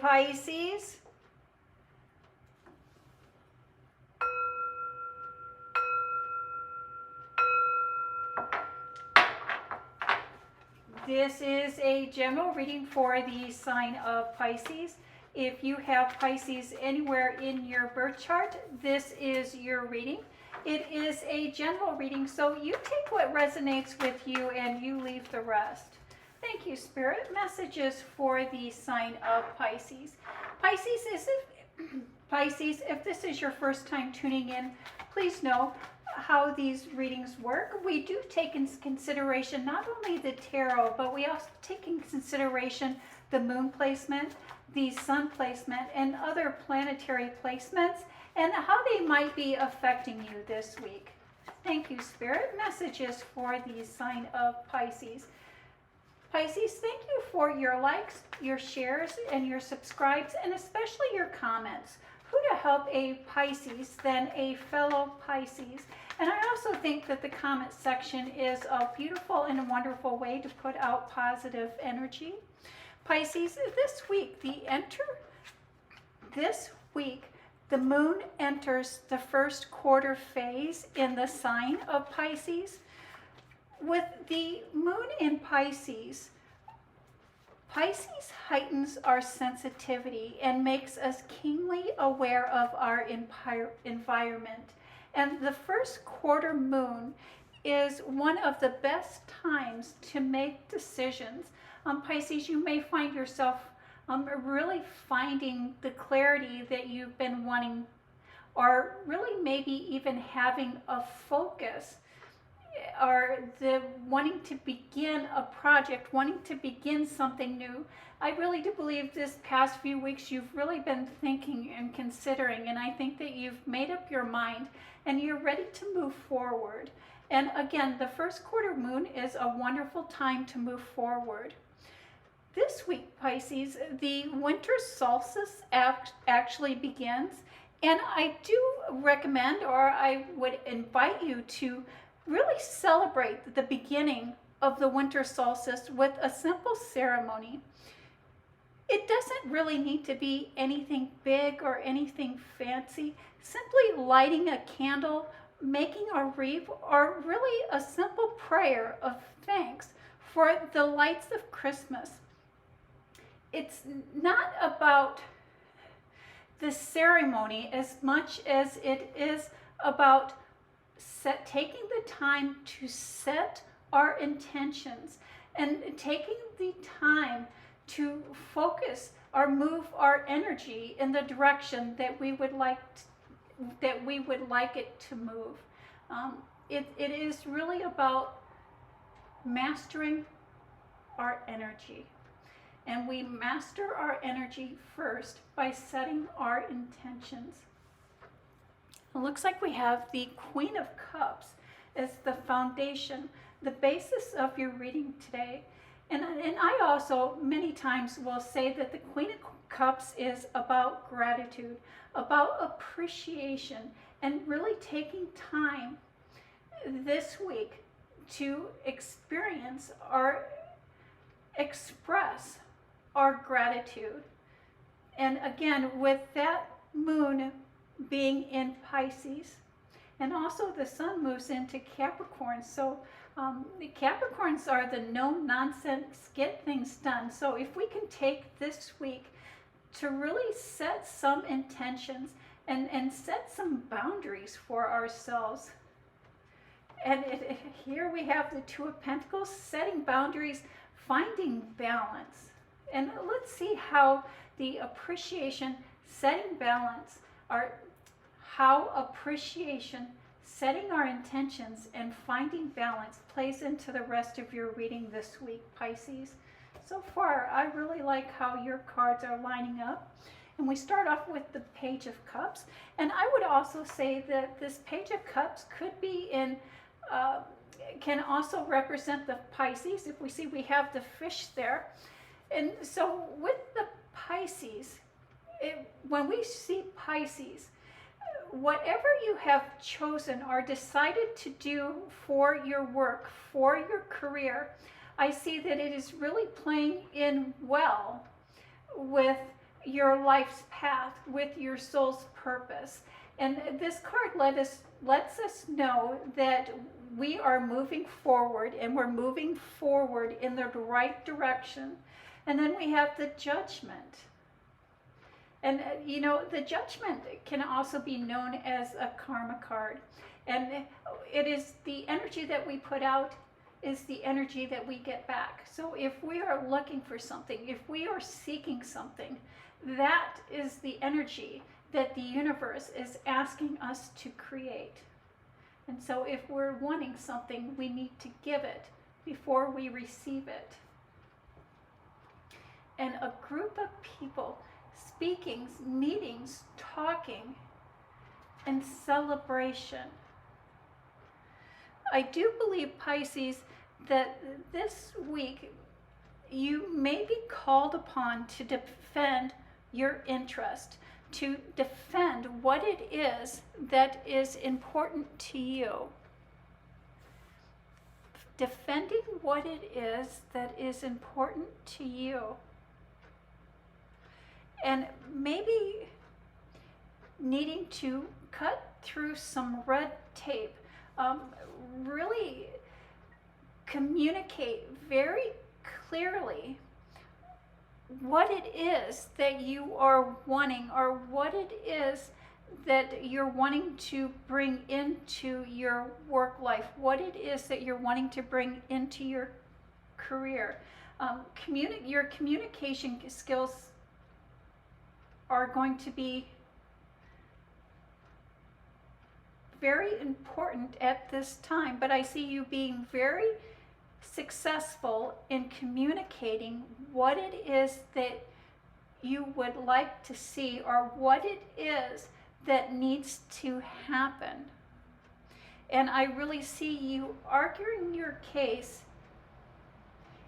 Pisces. This is a general reading for the sign of Pisces. If you have Pisces anywhere in your birth chart, this is your reading. It is a general reading, so you take what resonates with you and you leave the rest. Thank you, Spirit. Messages for the sign of Pisces. Pisces, if this is your first time tuning in, please know how these readings work. We do take into consideration not only the tarot, but we also take into consideration the moon placement, the sun placement, and other planetary placements, and how they might be affecting you this week. Thank you, Spirit. Messages for the sign of Pisces. Pisces, thank you for your likes, your shares, and your subscribes, and especially your comments. Who to help a Pisces than a fellow Pisces? And I also think that the comment section is a beautiful and a wonderful way to put out positive energy. Pisces, this week the moon enters the first quarter phase in the sign of Pisces. With the moon in Pisces, Pisces heightens our sensitivity and makes us keenly aware of our environment. And the first quarter moon is one of the best times to make decisions. Pisces, you may find yourself really finding the clarity that you've been wanting, or really maybe even having a focus, or the wanting to begin a project, wanting to begin something new. I really do believe this past few weeks you've really been thinking and considering, and I think that you've made up your mind and you're ready to move forward. And again, the first quarter moon is a wonderful time to move forward. This week, Pisces, the winter solstice actually begins, and I do recommend, or I would invite you to really celebrate the beginning of the winter solstice with a simple ceremony. It doesn't really need to be anything big or anything fancy. Simply lighting a candle, making a wreath, or really a simple prayer of thanks for the lights of Christmas. It's not about the ceremony as much as it is about taking the time to set our intentions and taking the time to focus or move our energy in the direction that we would like it to move. It is really about mastering our energy. And we master our energy first by setting our intentions. It looks like we have the Queen of Cups as the foundation, the basis of your reading today. And I also many times will say that the Queen of Cups is about gratitude, about appreciation, and really taking time this week to experience or express our gratitude. And again, with that moon being in Pisces, and also the sun moves into Capricorn, so the Capricorns are the no nonsense, get things done. So if we can take this week to really set some intentions and set some boundaries for ourselves. And here we have the Two of Pentacles, setting boundaries, finding balance. And let's see how the appreciation, setting balance, how appreciation, setting our intentions, and finding balance plays into the rest of your reading this week, Pisces. So far, I really like how your cards are lining up. And we start off with the Page of Cups. And I would also say that this Page of Cups could be in, can also represent the Pisces. If we see, we have the fish there. And so with the Pisces, when we see Pisces, whatever you have chosen or decided to do for your work, for your career, I see that it is really playing in well with your life's path with your soul's purpose. And this card lets us know that we are moving forward, and we're moving forward in the right direction. And then we have the Judgment. And the Judgment can also be known as a karma card. And it is the energy that we put out is the energy that we get back. So if we are looking for something, if we are seeking something, that is the energy that the universe is asking us to create. And so if we're wanting something, we need to give it before we receive it. And a group of people, speakings, meetings, talking, and celebration. I do believe, Pisces, that this week you may be called upon to defend your interest, to defend what it is that is important to you. Defending what it is that is important to you. And maybe needing to cut through some red tape, really communicate very clearly what it is that you are wanting, or what it is that you're wanting to bring into your work life, what it is that you're wanting to bring into your career. Your communication skills are going to be very important at this time, but I see you being very successful in communicating what it is that you would like to see, or what it is that needs to happen. And I really see you arguing your case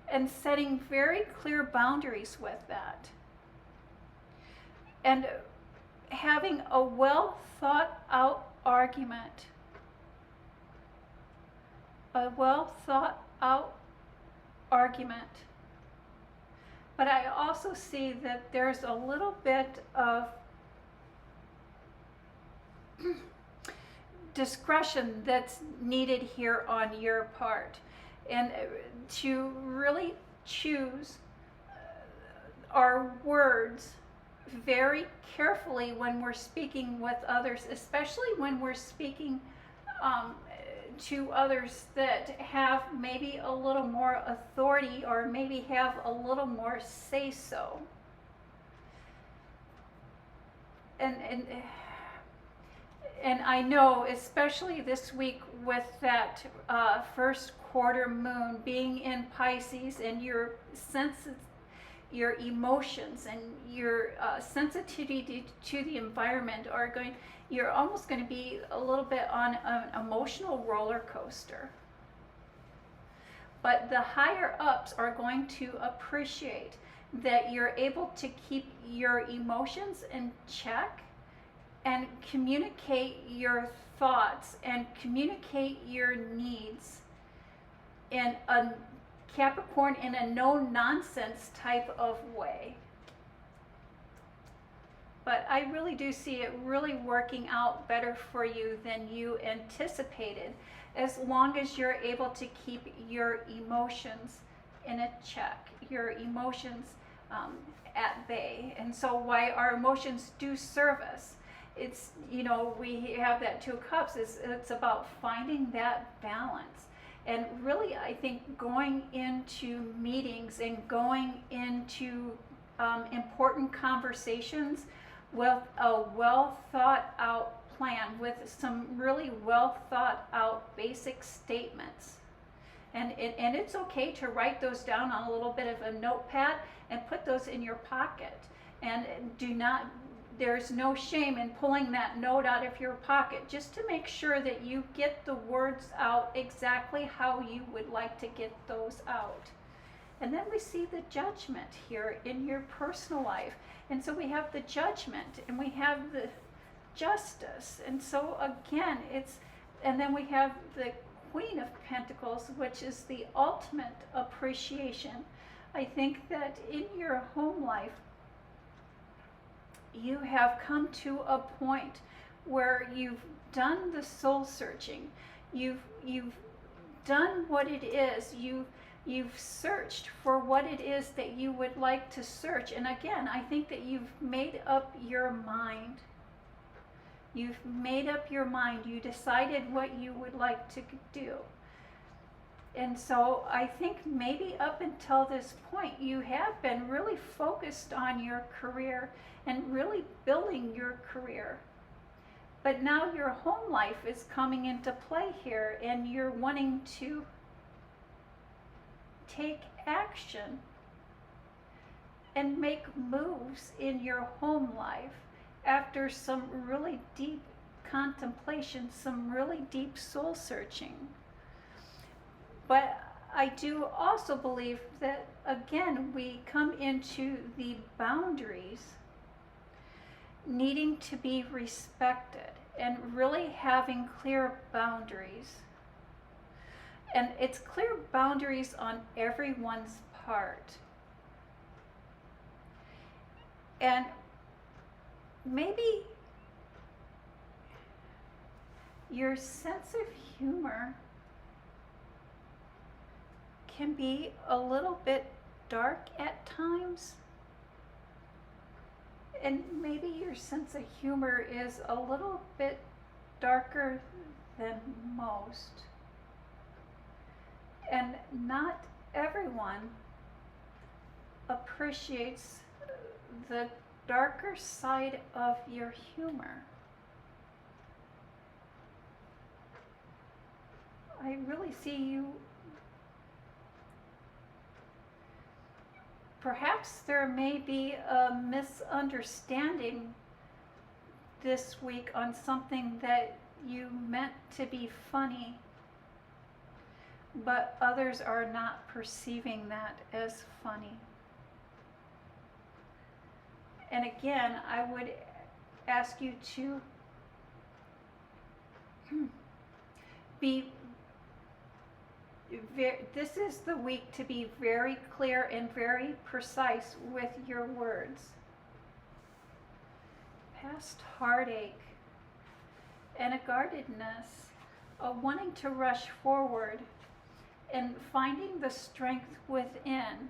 and setting very clear boundaries with that. And having a well thought out argument. A well thought out argument. But I also see that there's a little bit of discretion that's needed here on your part, and to really choose our words very carefully when we're speaking with others, especially when we're speaking to others that have maybe a little more authority, or maybe have a little more say-so. And I know, especially this week with that first quarter moon being in Pisces, and your senses, your emotions, and your sensitivity to the environment you're almost going to be a little bit on an emotional roller coaster. But the higher ups are going to appreciate that you're able to keep your emotions in check, and communicate your thoughts, and communicate your needs in a Capricorn, in a no-nonsense type of way. But I really do see it really working out better for you than you anticipated, as long as you're able to keep your emotions in a check, your emotions at bay. And so why our emotions do serve us, it's, we have that Two of Cups, it's about finding that balance. And really, I think going into meetings and going into important conversations with a well thought out plan, with some really well thought out basic statements. And it's okay to write those down on a little bit of a notepad and put those in your pocket. And there's no shame in pulling that note out of your pocket, just to make sure that you get the words out exactly how you would like to get those out. And then we see the Judgment here in your personal life. And so we have the Judgment, and we have the Justice. And so again, and then we have the Queen of Pentacles, which is the ultimate appreciation. I think that in your home life, you have come to a point where you've done the soul searching. You've done what it is. You've searched for what it is that you would like to search. And again, I think that you've made up your mind. You've made up your mind. You decided what you would like to do. And so I think maybe up until this point, you have been really focused on your career and really building your career. But now your home life is coming into play here, and you're wanting to take action and make moves in your home life after some really deep contemplation, some really deep soul searching. But I do also believe that, again, we come into the boundaries needing to be respected and really having clear boundaries. And it's clear boundaries on everyone's part. And maybe your sense of humor can be a little bit dark at times. And maybe your sense of humor is a little bit darker than most. And not everyone appreciates the darker side of your humor. I really see you. Perhaps there may be a misunderstanding this week on something that you meant to be funny, but others are not perceiving that as funny. And again, I would ask you to this is the week to be very clear and very precise with your words. Past heartache and a guardedness, a wanting to rush forward and finding the strength within.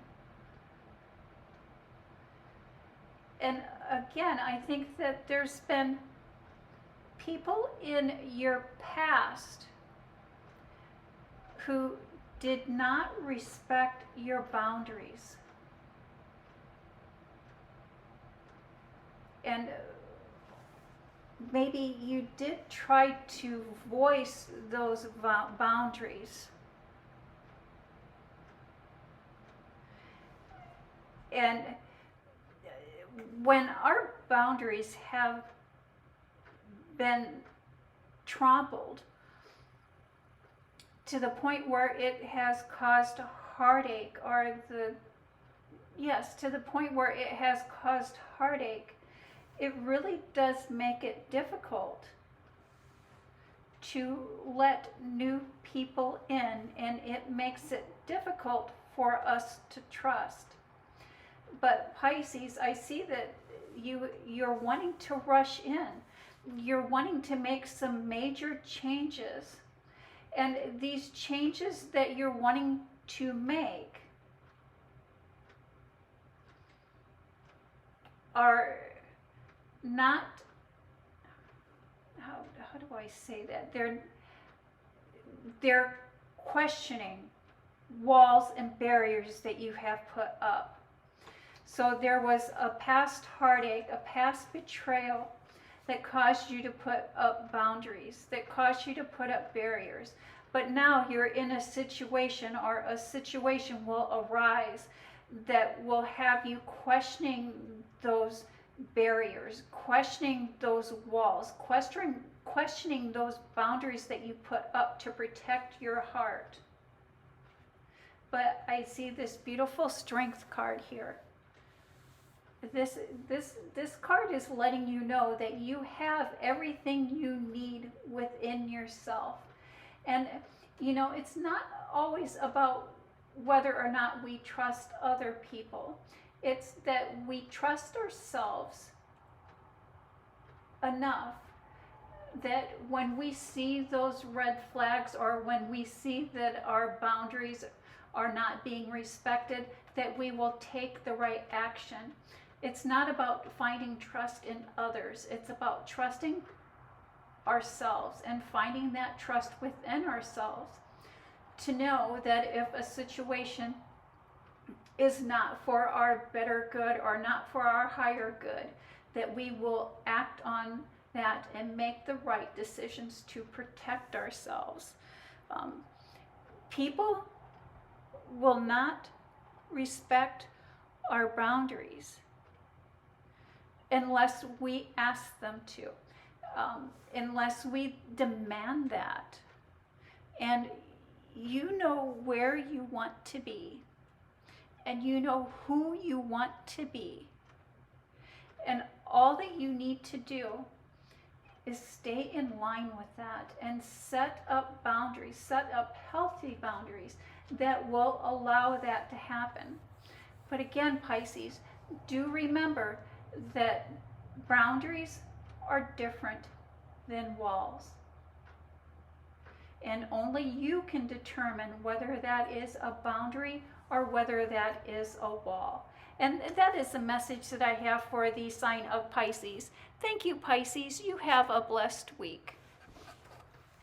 And again, I think that there's been people in your past who did not respect your boundaries. And maybe you did try to voice those boundaries. And when our boundaries have been trampled to the point where it has caused heartache, or to the point where it has caused heartache, it really does make it difficult to let new people in, and it makes it difficult for us to trust. But Pisces, I see that you're wanting to rush in. You're wanting to make some major changes. And these changes that you're wanting to make are not, how do I say that? They're questioning walls and barriers that you have put up. So there was a past heartache, a past betrayal that caused you to put up boundaries, that caused you to put up barriers. But now you're in a situation, or a situation will arise that will have you questioning those barriers, questioning those walls, questioning those boundaries that you put up to protect your heart. But I see this beautiful Strength card here. This card is letting you know that you have everything you need within yourself. And it's not always about whether or not we trust other people. It's that we trust ourselves enough that when we see those red flags, or when we see that our boundaries are not being respected, that we will take the right action. It's not about finding trust in others. It's about trusting ourselves and finding that trust within ourselves to know that if a situation is not for our better good or not for our higher good, that we will act on that and make the right decisions to protect ourselves. People will not respect our boundaries unless we ask them to, unless we demand that. And you know where you want to be, and you know who you want to be. And all that you need to do is stay in line with that and set up boundaries, set up healthy boundaries that will allow that to happen. But again, Pisces, do remember that boundaries are different than walls. And only you can determine whether that is a boundary or whether that is a wall. And that is the message that I have for the sign of Pisces. Thank you, Pisces. You have a blessed week.